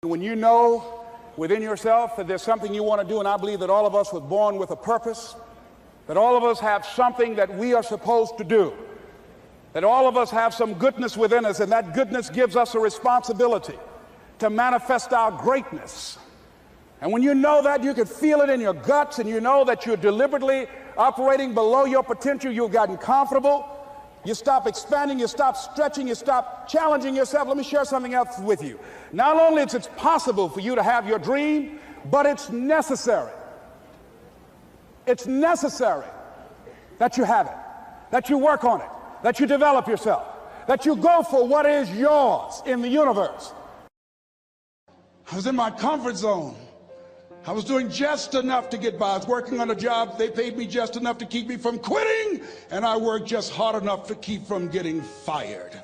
When you know within yourself that there's something you want to do, and I believe that all of us were born with a purpose, that all of us have something that we are supposed to do, that all of us have some goodness within us, and that goodness gives us a responsibility to manifest our greatness. And when you know that, you can feel it in your guts, and you know that you're deliberately operating below your potential, you've gotten comfortable, you stop expanding, you stop stretching, you stop challenging yourself. Let me share something else with you. Not only is it possible for you to have your dream, but it's necessary. It's necessary that you have it, that you work on it, that you develop yourself, that you go for what is yours in the universe. I was in my comfort zone. I was doing just enough to get by. I was working on a job. They paid me just enough to keep me from quitting, and I worked just hard enough to keep from getting fired.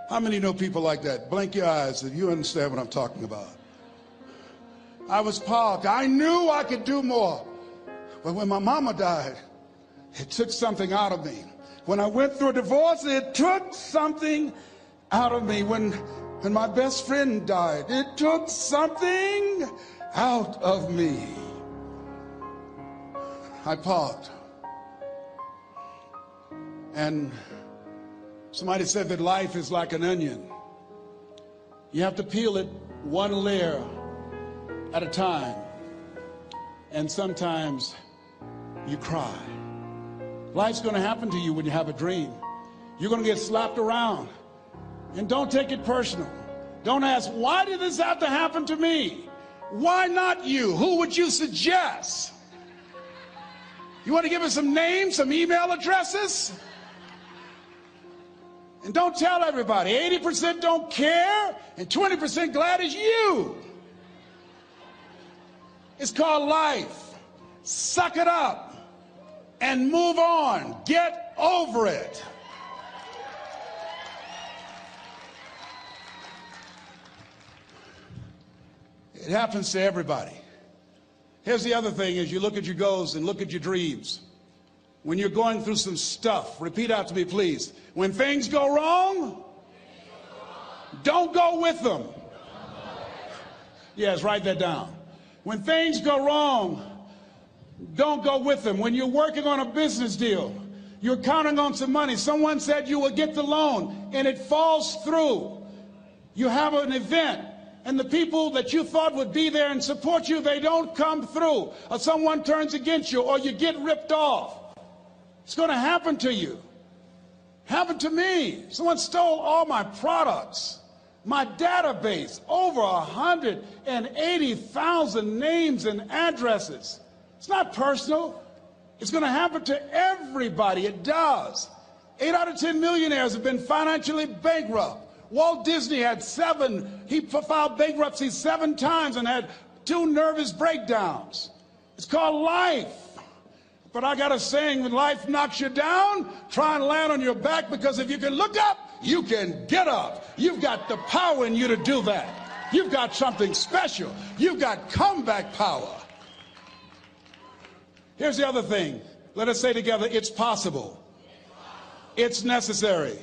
How many know people like that? Blink your eyes if you understand what I'm talking about. I was parked. I knew I could do more. But when my mama died, it took something out of me. When I went through a divorce, it took something out of me. When my best friend died, it took something out of me. I parked. And somebody said that life is like an onion. You have to peel it one layer at a time. And sometimes you cry. Life's going to happen to you when you have a dream. You're going to get slapped around. And don't take it personal. Don't ask, why did this have to happen to me? Why not you? Who would you suggest? You want to give us some names, some email addresses? And don't tell everybody. 80% don't care, and 20% glad it's you. It's called life. Suck it up and move on. Get over it. It happens to everybody. Here's the other thing: as you look at your goals and look at your dreams, when you're going through some stuff, repeat out to me, please. When things go wrong, don't go with them. Yes, write that down. When things go wrong, don't go with them. When you're working on a business deal, you're counting on some money. Someone said you will get the loan, and it falls through. You have an event, and the people that you thought would be there and support you, they don't come through. Or someone turns against you, or you get ripped off. It's going to happen to you. Happened to me. Someone stole all my products, my database, over 180,000 names and addresses. It's not personal. It's going to happen to everybody. It does. 8 out of 10 millionaires have been financially bankrupt. Walt Disney had he filed bankruptcy 7 times and had 2 nervous breakdowns. It's called life. But I got a saying: when life knocks you down, try and land on your back, because if you can look up, you can get up. You've got the power in you to do that. You've got something special. You've got comeback power. Here's the other thing. Let us say together, it's possible. It's necessary.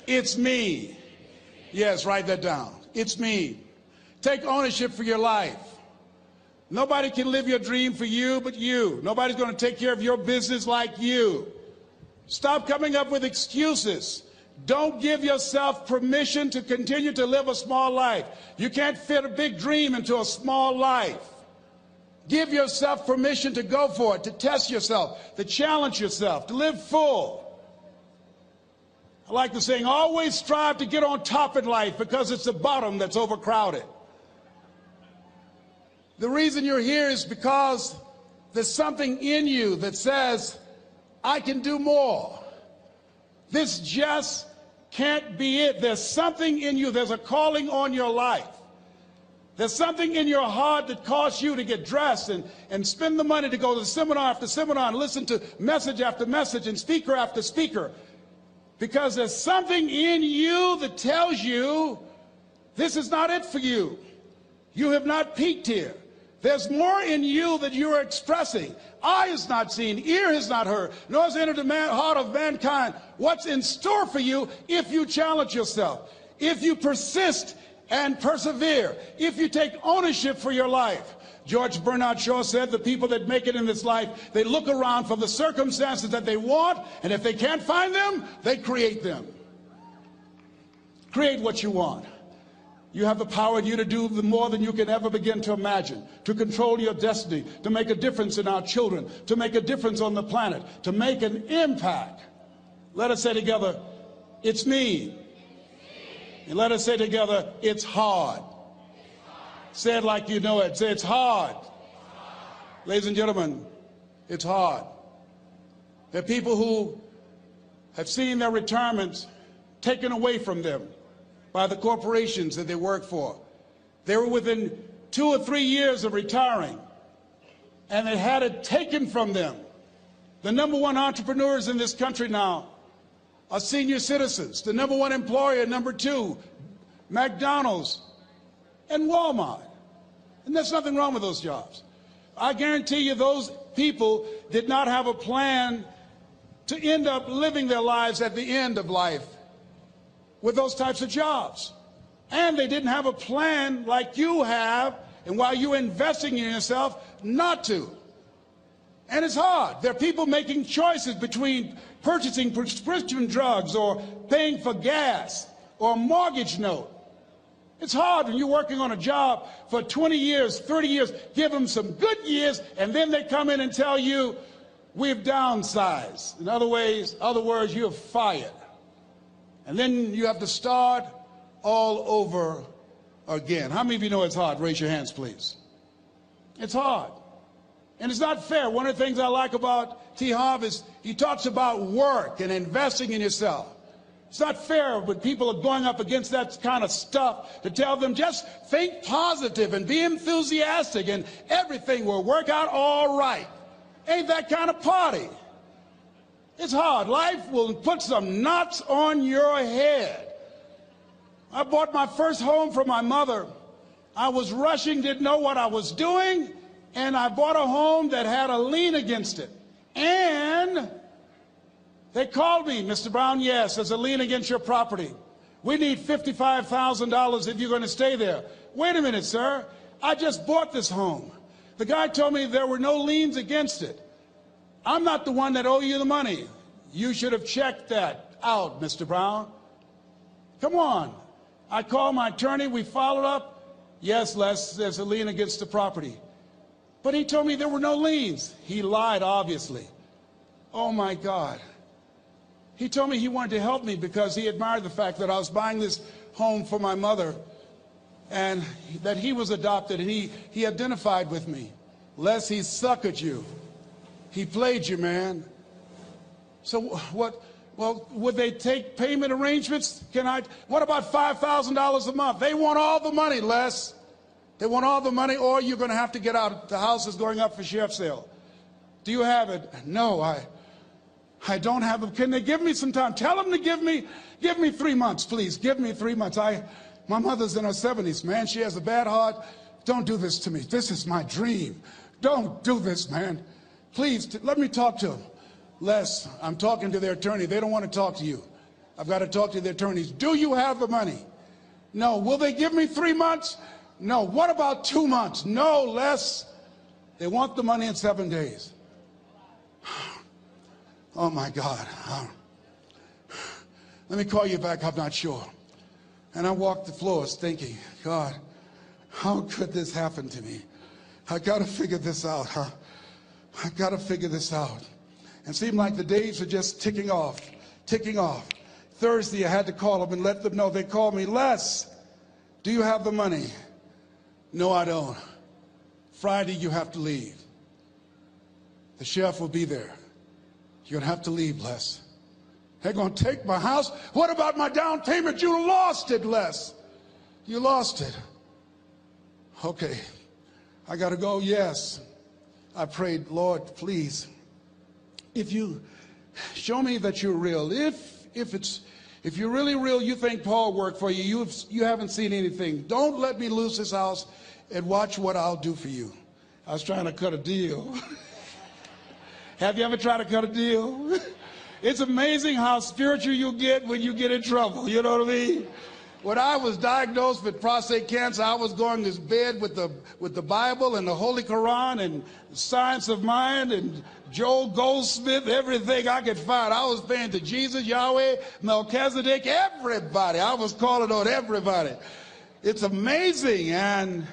It's me. Yes, write that down. It's me. Take ownership for your life. Nobody can live your dream for you but you. Nobody's going to take care of your business like you. Stop coming up with excuses. Don't give yourself permission to continue to live a small life. You can't fit a big dream into a small life. Give yourself permission to go for it, to test yourself, to challenge yourself, to live full. I like the saying, always strive to get on top in life, because it's the bottom that's overcrowded. The reason you're here is because there's something in you that says, I can do more. This just can't be it. There's something in you. There's a calling on your life. There's something in your heart that caused you to get dressed and spend the money to go to seminar after seminar and listen to message after message and speaker after speaker. Because there's something in you that tells you this is not it for you. You have not peaked here. There's more in you that you are expressing. Eye has not seen, ear has not heard, nor has entered the heart of mankind what's in store for you if you challenge yourself, if you persist and persevere, if you take ownership for your life. George Bernard Shaw said the people that make it in this life, they look around for the circumstances that they want, and if they can't find them, they create them. Create what you want. You have the power in you to do more than you can ever begin to imagine, to control your destiny, to make a difference in our children, to make a difference on the planet, to make an impact. Let us say together, it's me. And let us say together, it's hard. Say it like you know it. Say, it's hard. Ladies and gentlemen, it's hard. There are people who have seen their retirements taken away from them by the corporations that they work for. They were within 2 or 3 years of retiring, and they had it taken from them. The #1 entrepreneurs in this country now are senior citizens. The #1 employer, #2, McDonald's and Walmart. And there's nothing wrong with those jobs. I guarantee you those people did not have a plan to end up living their lives at the end of life with those types of jobs. And they didn't have a plan like you have, and while you're investing in yourself, not to. And it's hard. There are people making choices between purchasing prescription drugs or paying for gas or a mortgage note. It's hard when you're working on a job for 20 years, 30 years, give them some good years, and then they come in and tell you, we've downsized. In other words, you're fired. And then you have to start all over again. How many of you know it's hard? Raise your hands, please. It's hard. And it's not fair. One of the things I like about T. Harv is he talks about work and investing in yourself. It's not fair when people are going up against that kind of stuff to tell them just think positive and be enthusiastic and everything will work out all right. Ain't that kind of party. It's hard. Life will put some knots on your head. I bought my first home for my mother. I was rushing, didn't know what I was doing, and I bought a home that had a lien against it. And they called me, Mr. Brown, yes, there's a lien against your property. We need $55,000 if you're going to stay there. Wait a minute, sir. I just bought this home. The guy told me there were no liens against it. I'm not the one that owe you the money. You should have checked that out, Mr. Brown. Come on. I called my attorney. We followed up. Yes, Les, there's a lien against the property. But he told me there were no liens. He lied, obviously. Oh, my God. He told me he wanted to help me because he admired the fact that I was buying this home for my mother and that he was adopted, and he identified with me. Les, he suckered you. He played you, man. So what? Well, would they take payment arrangements? What about $5,000 a month? They want all the money, Les. They want all the money, or you're going to have to get out. The house is going up for sheriff's sale. Do you have it? No, I don't have them. Can they give me some time? Tell them to give me 3 months, please. Give me 3 months. My mother's in her 70s, man. She has a bad heart. Don't do this to me. This is my dream. Don't do this, man. Please, let me talk to them. Les, I'm talking to their attorney. They don't want to talk to you. I've got to talk to their attorneys. Do you have the money? No. Will they give me 3 months? No. What about 2 months? No, Les. They want the money in 7 days. Oh, my God. Let me call you back. I'm not sure. And I walked the floors thinking, God, how could this happen to me? I got to figure this out, huh? I got to figure this out. And it seemed like the days were just ticking off. Thursday, I had to call them and let them know. They called me, Les, do you have the money? No, I don't. Friday, you have to leave. The sheriff will be there. You're going to have to leave, Les. They're going to take my house. What about my down payment? You lost it, Les. You lost it. Okay. I got to go. Yes. I prayed, Lord, please, if you show me that you're real, if you're really real, you think Paul worked for you, you haven't seen anything. Don't let me lose this house and watch what I'll do for you. I was trying to cut a deal. Have you ever tried to cut a deal? It's amazing how spiritual you get when you get in trouble. You know what I mean? When I was diagnosed with prostate cancer, I was going to bed with the Bible and the Holy Quran and Science of Mind and Joel Goldsmith, everything I could find. I was praying to Jesus, Yahweh, Melchizedek, everybody. I was calling on everybody. It's amazing. And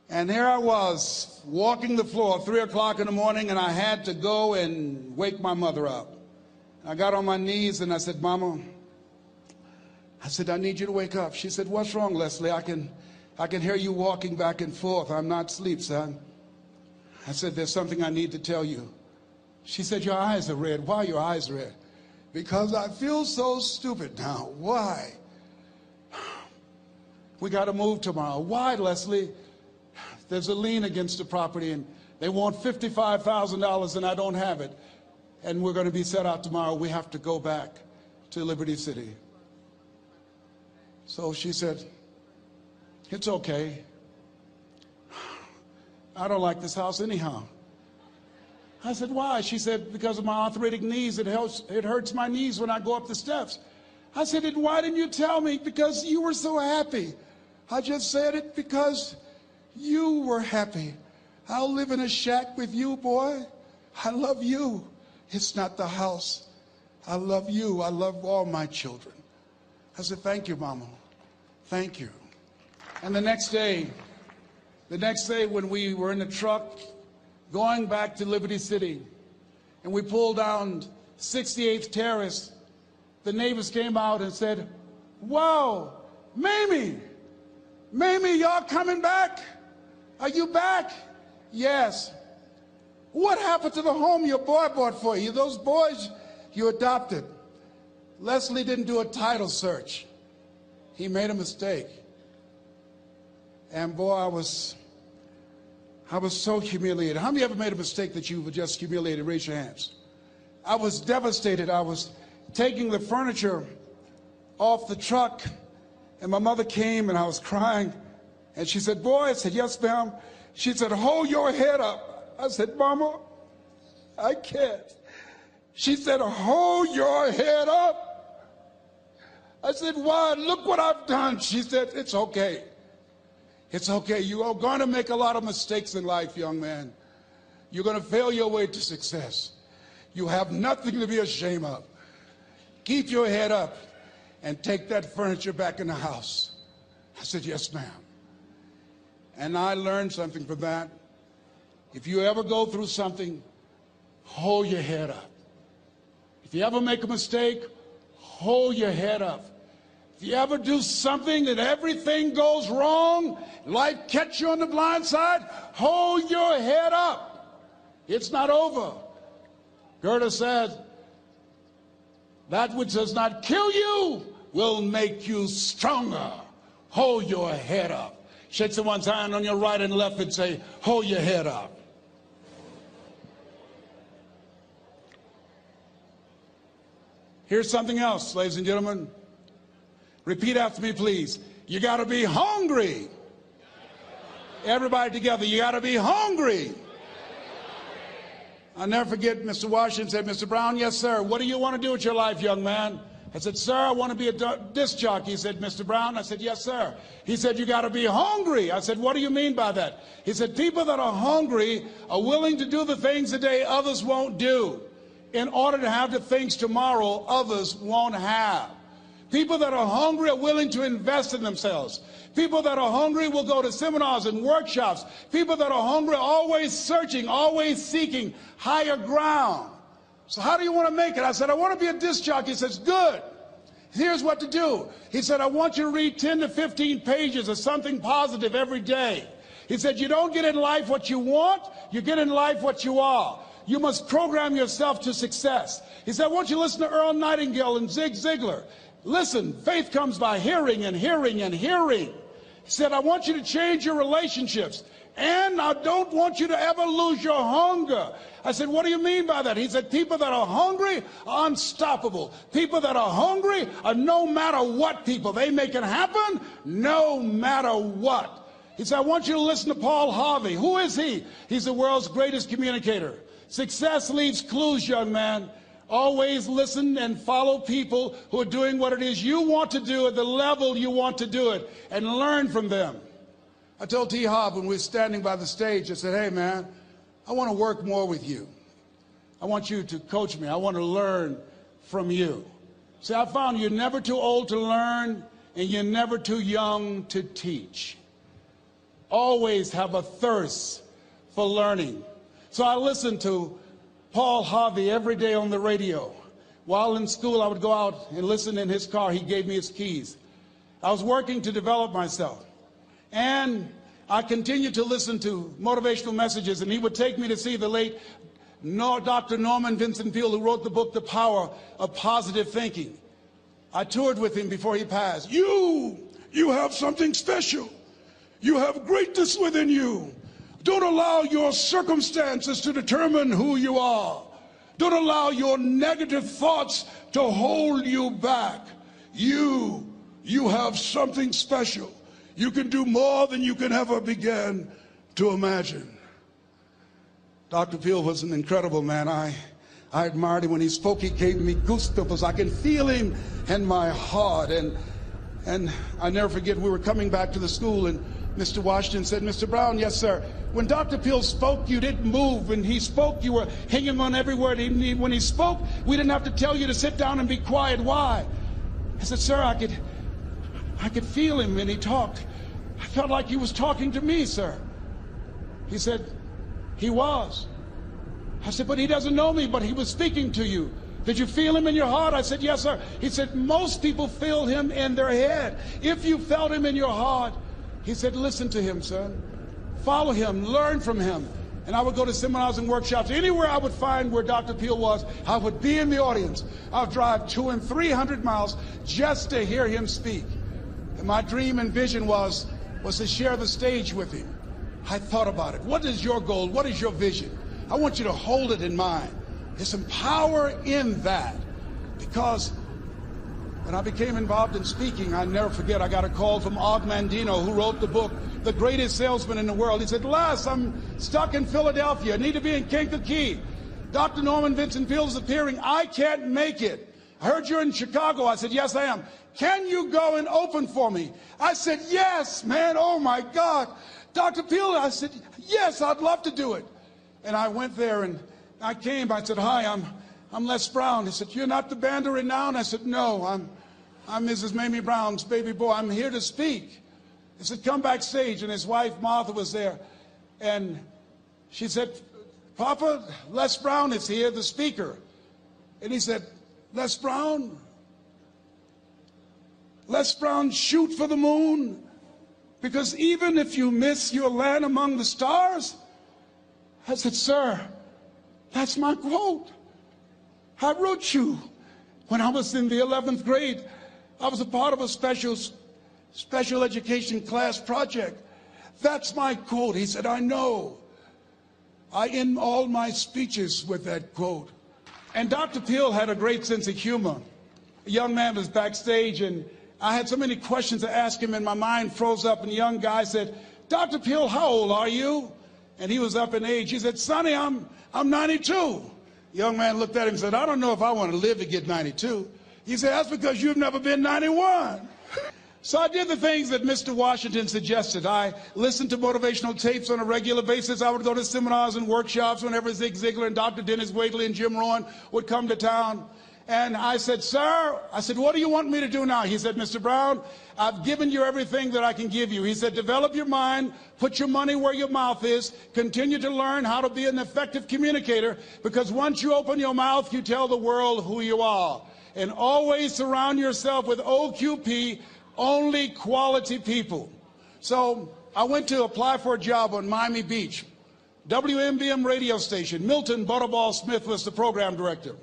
here I was walking the floor, 3 o'clock in the morning, and I had to go and wake my mother up. I got on my knees and I said, Mama, I said, I need you to wake up. She said, what's wrong, Leslie? I can hear you walking back and forth. I'm not asleep, son. I said, there's something I need to tell you. She said, your eyes are red. Why are your eyes red? Because I feel so stupid now. Why? We got to move tomorrow. Why, Leslie? There's a lien against the property and they want $55,000 and I don't have it. And we're going to be set out tomorrow. We have to go back to Liberty City. So she said, it's okay. I don't like this house anyhow. I said, why? She said, because of my arthritic knees, it hurts my knees when I go up the steps. I said, then why didn't you tell me? Because you were so happy. I just said it because you were happy. I'll live in a shack with you, boy. I love you. It's not the house. I love you. I love all my children. I said, thank you, Mama. Thank you. And the next day when we were in the truck going back to Liberty City and we pulled down 68th Terrace, the neighbors came out and said, wow, Mamie, y'all coming back? Are you back? Yes. What happened to the home your boy bought for you? Those boys you adopted. Leslie didn't do a title search. He made a mistake. And boy, I was so humiliated. How many ever made a mistake that you were just humiliated? Raise your hands. I was devastated. I was taking the furniture off the truck, and my mother came, and I was crying. And she said, boy, I said, yes, ma'am. She said, hold your head up. I said, Mama, I can't. She said, hold your head up. I said, why? Look what I've done. She said, it's okay. It's okay. You are going to make a lot of mistakes in life, young man. You're going to fail your way to success. You have nothing to be ashamed of. Keep your head up and take that furniture back in the house. I said, yes, ma'am. And I learned something from that. If you ever go through something, hold your head up. If you ever make a mistake, hold your head up. If you ever do something that everything goes wrong, life catch you on the blind side, hold your head up. It's not over. Goethe said, that which does not kill you will make you stronger. Hold your head up. Shake someone's hand on your right and left and say, hold your head up. Here's something else, ladies and gentlemen. Repeat after me, please. You got to be hungry. Everybody together, you got to be hungry. I'll never forget Mr. Washington said, Mr. Brown, yes, sir. What do you want to do with your life, young man? I said, sir, I want to be a disc jockey. He said, Mr. Brown? I said, yes, sir. He said, you got to be hungry. I said, what do you mean by that? He said, people that are hungry are willing to do the things today others won't do in order to have the things tomorrow others won't have. People that are hungry are willing to invest in themselves. People that are hungry will go to seminars and workshops. People that are hungry are always searching, always seeking higher ground. So how do you want to make it? I said, I want to be a disc jockey. He says, good. Here's what to do. He said, I want you to read 10 to 15 pages of something positive every day. He said, you don't get in life what you want, you get in life what you are. You must program yourself to success. He said, I want you to listen to Earl Nightingale and Zig Ziglar. Listen, faith comes by hearing and hearing and hearing. He said, I want you to change your relationships. And I don't want you to ever lose your hunger. I said, what do you mean by that? He said, people that are hungry are unstoppable. People that are hungry are no matter what people. They make it happen no matter what. He said, I want you to listen to Paul Harvey. Who is he? He's the world's greatest communicator. Success leaves clues, young man. Always listen and follow people who are doing what it is you want to do at the level you want to do it, and learn from them. I told T. Hobb when we were standing by the stage, I said, hey man, I want to work more with you. I want you to coach me. I want to learn from you. See, I found you're never too old to learn, and you're never too young to teach. Always have a thirst for learning. So I listened to Paul Harvey every day on the radio. While in school, I would go out and listen in his car. He gave me his keys. I was working to develop myself. And I continued to listen to motivational messages, and he would take me to see the late Dr. Norman Vincent Peale, who wrote the book, The Power of Positive Thinking. I toured with him before he passed. You have something special. You have greatness within you. Don't allow your circumstances to determine who you are. Don't allow your negative thoughts to hold you back. You have something special. You can do more than you can ever begin to imagine. Dr. Peale was an incredible man. I admired him. When he spoke, he gave me goosebumps. I can feel him in my heart. And I never forget, we were coming back to the school, and Mr. Washington said, Mr. Brown, yes, sir. When Dr. Peale spoke, you didn't move. When he spoke, you were hanging on every word. When he spoke, we didn't have to tell you to sit down and be quiet. Why? I said, sir, I could feel him when he talked. I felt like he was talking to me, sir. He said, he was. I said, but he doesn't know me, but he was speaking to you. Did you feel him in your heart? I said, yes, sir. He said, most people feel him in their head. If you felt him in your heart, he said, listen to him, son. Follow him, learn from him. And I would go to seminars and workshops. Anywhere I would find where Dr. Peale was, I would be in the audience. I would drive 200 and 300 miles just to hear him speak. And my dream and vision was to share the stage with him. I thought about it. What is your goal? What is your vision? I want you to hold it in mind. There's some power in that. Because when I became involved in speaking, I never forget, I got a call from Og Mandino, who wrote the book, The Greatest Salesman in the World. He said, Les, I'm stuck in Philadelphia. I need to be in Kankakee. Dr. Norman Vincent Peale is appearing. I can't make it. I heard you're in Chicago. I said, yes, I am. Can you go and open for me? I said, yes, man. Oh, my God. Dr. Peale, I said, yes, I'd love to do it. And I went there, and I came. I said, hi, I'm Les Brown. He said, you're not the band of renown? I said, no, I'm Mrs. Mamie Brown's baby boy. I'm here to speak. He said, come backstage. And his wife, Martha, was there. And she said, Papa, Les Brown is here, the speaker. And he said, Les Brown, shoot for the moon. Because even if you miss your land among the stars. I said, sir, that's my quote. I wrote you when I was in the 11th grade. I was a part of a special education class project. That's my quote. He said, I know. I end all my speeches with that quote. And Dr. Peale had a great sense of humor. A young man was backstage, and I had so many questions to ask him, and my mind froze up, and the young guy said, Dr. Peale, how old are you? And he was up in age. He said, Sonny, I'm 92. The young man looked at him and said, I don't know if I want to live to get 92. He said, that's because you've never been 91. So I did the things that Mr. Washington suggested. I listened to motivational tapes on a regular basis. I would go to seminars and workshops whenever Zig Ziglar and Dr. Dennis Wagley and Jim Rohn would come to town. And I said, sir, what do you want me to do now? He said, Mr. Brown, I've given you everything that I can give you. He said, develop your mind, put your money where your mouth is, continue to learn how to be an effective communicator, because once you open your mouth, you tell the world who you are. And always surround yourself with OQP, only quality people. So I went to apply for a job on Miami Beach. WMBM radio station. Milton Butterball Smith was the program director.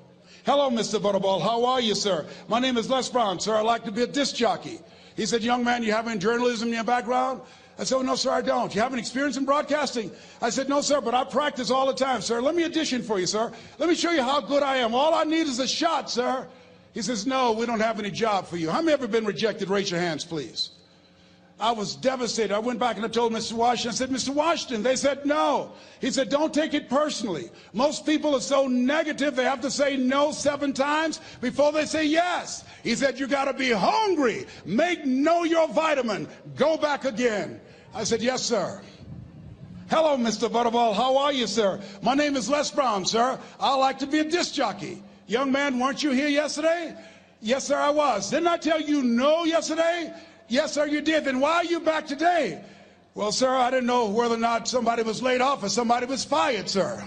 Hello, Mr. Butterball. How are you, sir? My name is Les Brown, sir. I'd like to be a disc jockey. He said, young man, you have any journalism in your background? I said, oh, no, sir, I don't. You have any experience in broadcasting? I said, no, sir, but I practice all the time, sir. Let me audition for you, sir. Let me show you how good I am. All I need is a shot, sir. He says, no, we don't have any job for you. How many ever been rejected? Raise your hands, please. I was devastated. I went back and I told Mr. Washington, I said, Mr. Washington, they said no. He said, don't take it personally. Most people are so negative, they have to say no 7 times before they say yes. He said, you got to be hungry. Know your vitamin. Go back again. I said, yes, sir. Hello, Mr. Butterball. How are you, sir? My name is Les Brown, sir. I like to be a disc jockey. Young man, weren't you here yesterday? Yes, sir, I was. Didn't I tell you no yesterday? Yes, sir, you did. Then why are you back today? Well, sir, I didn't know whether or not somebody was laid off or somebody was fired, sir.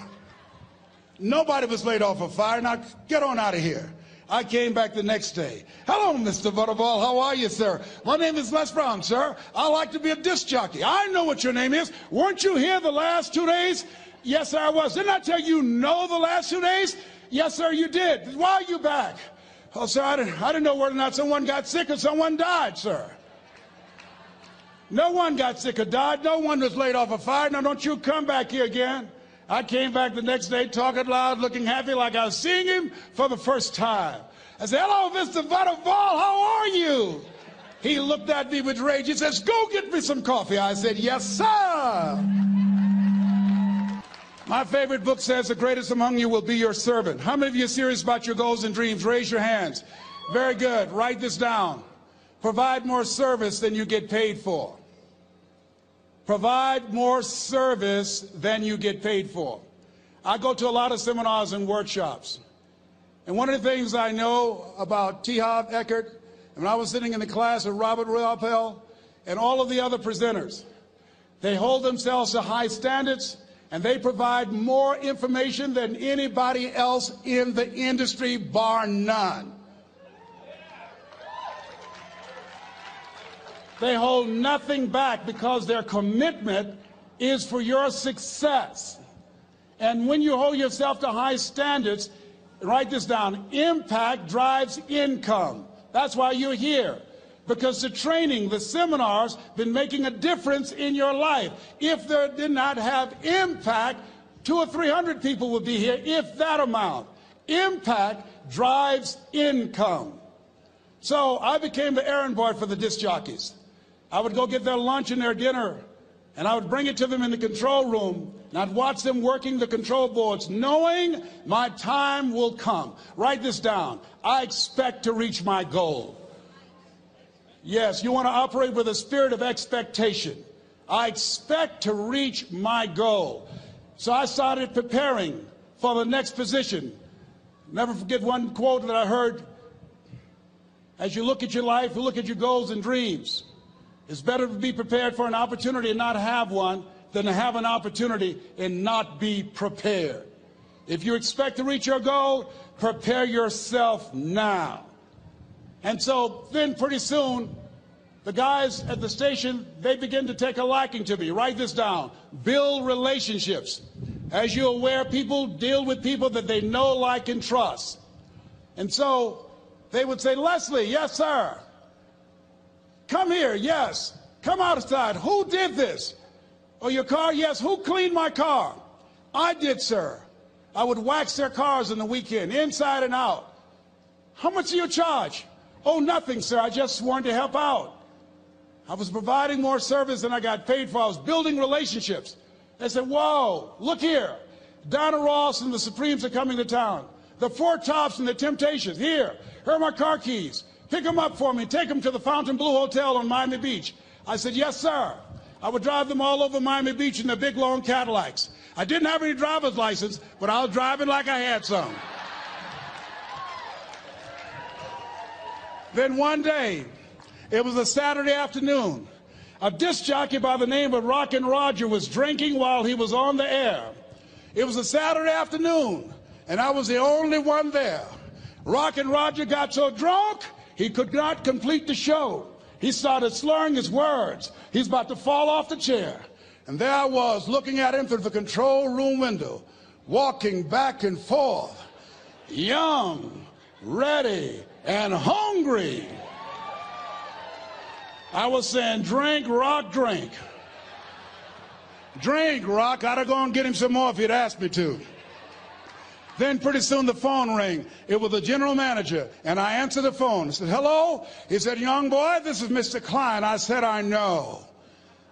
Nobody was laid off or fired. Now, get on out of here. I came back the next day. Hello, Mr. Butterball. How are you, sir? My name is Les Brown, sir. I like to be a disc jockey. I know what your name is. Weren't you here the last 2 days? Yes, sir, I was. Didn't I tell you no the last 2 days? Yes, sir, you did. Why are you back? Oh, sir, I didn't know whether or not someone got sick or someone died, sir. No one got sick or died. No one was laid off or fired. Now, don't you come back here again. I came back the next day talking loud, looking happy like I was seeing him for the first time. I said, hello, Mr. Butterball, how are you? He looked at me with rage. He says, go get me some coffee. I said, yes, sir. My favorite book says, the greatest among you will be your servant. How many of you are serious about your goals and dreams? Raise your hands. Very good. Write this down. Provide more service than you get paid for. Provide more service than you get paid for. I go to a lot of seminars and workshops. And one of the things I know about T. Harv Eker, when I was sitting in the class with Robert Ruppel and all of the other presenters, they hold themselves to high standards and they provide more information than anybody else in the industry, bar none. They hold nothing back because their commitment is for your success. And when you hold yourself to high standards, write this down, impact drives income. That's why you're here. Because the training, the seminars, been making a difference in your life. If they did not have impact, 200 or 300 people would be here, if that amount. Impact drives income. So I became the errand boy for the disc jockeys. I would go get their lunch and their dinner, and I would bring it to them in the control room, and I'd watch them working the control boards, knowing my time will come. Write this down. I expect to reach my goal. Yes, you want to operate with a spirit of expectation. I expect to reach my goal. So I started preparing for the next position. Never forget one quote that I heard. As you look at your life, you look at your goals and dreams. It's better to be prepared for an opportunity and not have one than to have an opportunity and not be prepared. If you expect to reach your goal, prepare yourself now. And so then pretty soon, the guys at the station, they begin to take a liking to me. Write this down. Build relationships. As you're aware, people deal with people that they know, like, and trust. And so they would say, Leslie, yes, sir. Come here, yes. Come outside. Who did this? Oh, your car? Yes. Who cleaned my car? I did, sir. I would wax their cars on the weekend, inside and out. How much do you charge? Oh, nothing, sir. I just wanted to help out. I was providing more service than I got paid for. I was building relationships. They said, whoa, look here. Donna Ross and the Supremes are coming to town. The Four Tops and the Temptations. Here are my car keys. Pick them up for me. Take them to the Fontainebleau Hotel on Miami Beach. I said, yes, sir. I would drive them all over Miami Beach in their big, long Cadillacs. I didn't have any driver's license, but I was driving like I had some. Then one day, it was a Saturday afternoon, a disc jockey by the name of Rockin' Roger was drinking while he was on the air. It was a Saturday afternoon, and I was the only one there. Rockin' Roger got so drunk, he could not complete the show. He started slurring his words. He's about to fall off the chair. And there I was, looking at him through the control room window, walking back and forth, young, ready, and hungry. I was saying, drink, Rock, drink. Drink, Rock. I'd have gone and get him some more if he'd asked me to. Then pretty soon the phone rang. It was the general manager, and I answered the phone. I said, hello? He said, young boy, this is Mr. Klein. I said, I know.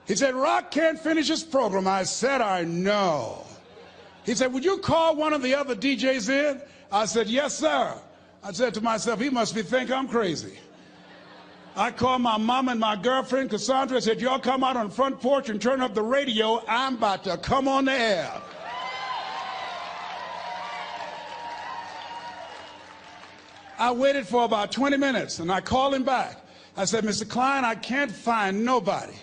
He said, Rock can't finish his program. I said, I know. He said, would you call one of the other DJs in? I said, yes, sir. I said to myself, he must think I'm crazy. I called my mom and my girlfriend, Cassandra. I said, y'all come out on the front porch and turn up the radio. I'm about to come on the air. I waited for about 20 minutes, and I called him back. I said, Mr. Klein, I can't find nobody.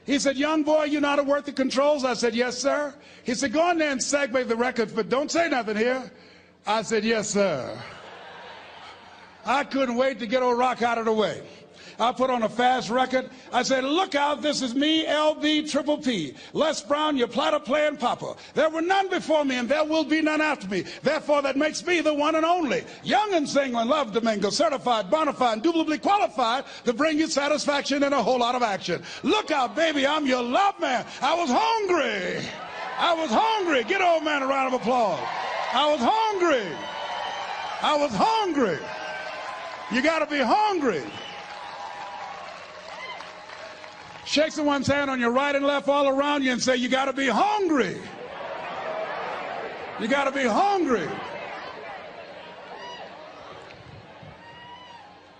He said, young boy, you know how to work the controls? I said, yes, sir. He said, go in there and segue the record, but don't say nothing here. I said, yes, sir. I couldn't wait to get old Rock out of the way. I put on a fast record. I said, look out, this is me, LB Triple P. Les Brown, your platter playing papa. There were none before me, and there will be none after me. Therefore, that makes me the one and only. Young and single and love Domingo, certified, bona fide, indubitably qualified to bring you satisfaction and a whole lot of action. Look out, baby, I'm your love man. I was hungry. I was hungry. Get old man a round of applause. I was hungry. I was hungry. You got to be hungry. Shake someone's hand on your right and left all around you and say, you got to be hungry. You got to be hungry.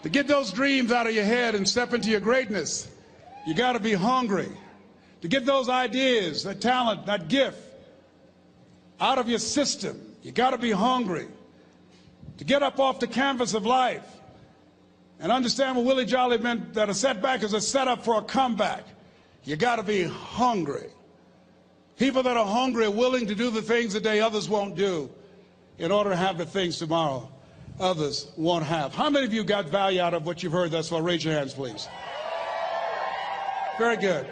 To get those dreams out of your head and step into your greatness, you got to be hungry. To get those ideas, that talent, that gift out of your system, you got to be hungry. To get up off the canvas of life and understand what Willie Jolly meant, that a setback is a setup for a comeback. You got to be hungry. People that are hungry are willing to do the things today others won't do in order to have the things tomorrow others won't have. How many of you got value out of what you've heard thus far? Raise your hands, please. Very good.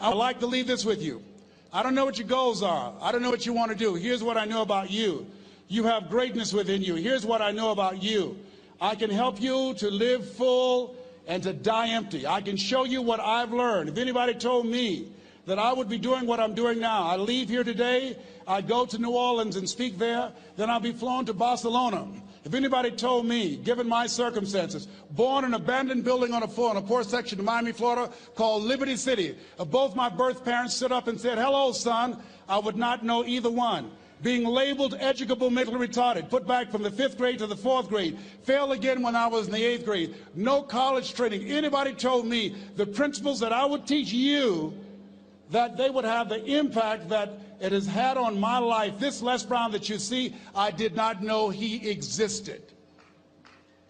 I would like to leave this with you. I don't know what your goals are. I don't know what you want to do. Here's what I know about you. You have greatness within you. Here's what I know about you. I can help you to live full and to die empty. I can show you what I've learned. If anybody told me that I would be doing what I'm doing now, I leave here today, I go to New Orleans and speak there, then I'll be flown to Barcelona. If anybody told me, given my circumstances, born in an abandoned building on a poor section of Miami, Florida, called Liberty City, if both my birth parents stood up and said, hello, son, I would not know either one. Being labeled educable mentally retarded, put back from the 5th grade to the 4th grade, failed again when I was in the 8th grade, no college training. Anybody told me the principles that I would teach you, that they would have the impact that it has had on my life. This Les Brown that you see, I did not know he existed.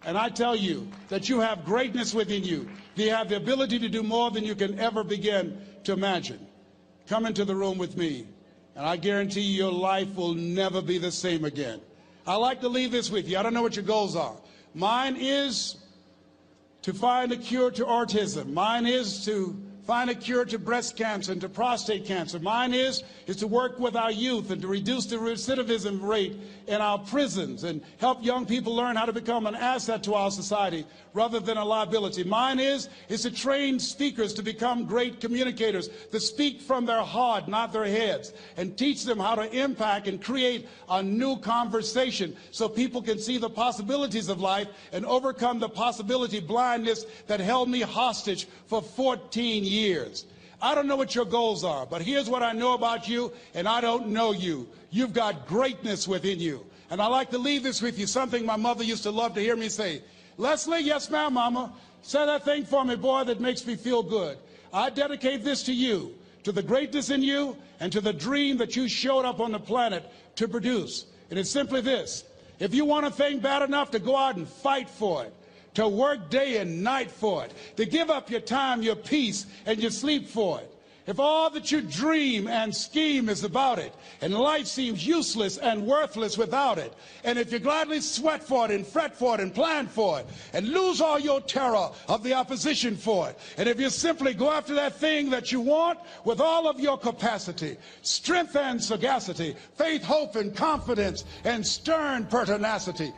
And I tell you that you have greatness within you. You have the ability to do more than you can ever begin to imagine. Come into the room with me. And I guarantee you your life will never be the same again. I like to leave this with you. I don't know what your goals are. Mine is to find a cure to autism. Mine is to find a cure to breast cancer and to prostate cancer. Mine is to work with our youth and to reduce the recidivism rate in our prisons and help young people learn how to become an asset to our society rather than a liability. Mine is to train speakers to become great communicators, to speak from their heart, not their heads, and teach them how to impact and create a new conversation so people can see the possibilities of life and overcome the possibility blindness that held me hostage for 14 years. I don't know what your goals are, but here's what I know about you, and I don't know you. You've got greatness within you. And I like to leave this with you, something my mother used to love to hear me say. Leslie, yes ma'am, mama, say that thing for me, boy, that makes me feel good. I dedicate this to you, to the greatness in you, and to the dream that you showed up on the planet to produce. And it's simply this: if you want a thing bad enough to go out and fight for it, to work day and night for it, to give up your time, your peace, and your sleep for it. If all that you dream and scheme is about it, and life seems useless and worthless without it, and if you gladly sweat for it and fret for it and plan for it, and lose all your terror of the opposition for it, and if you simply go after that thing that you want with all of your capacity, strength and sagacity, faith, hope, and confidence, and stern pertinacity,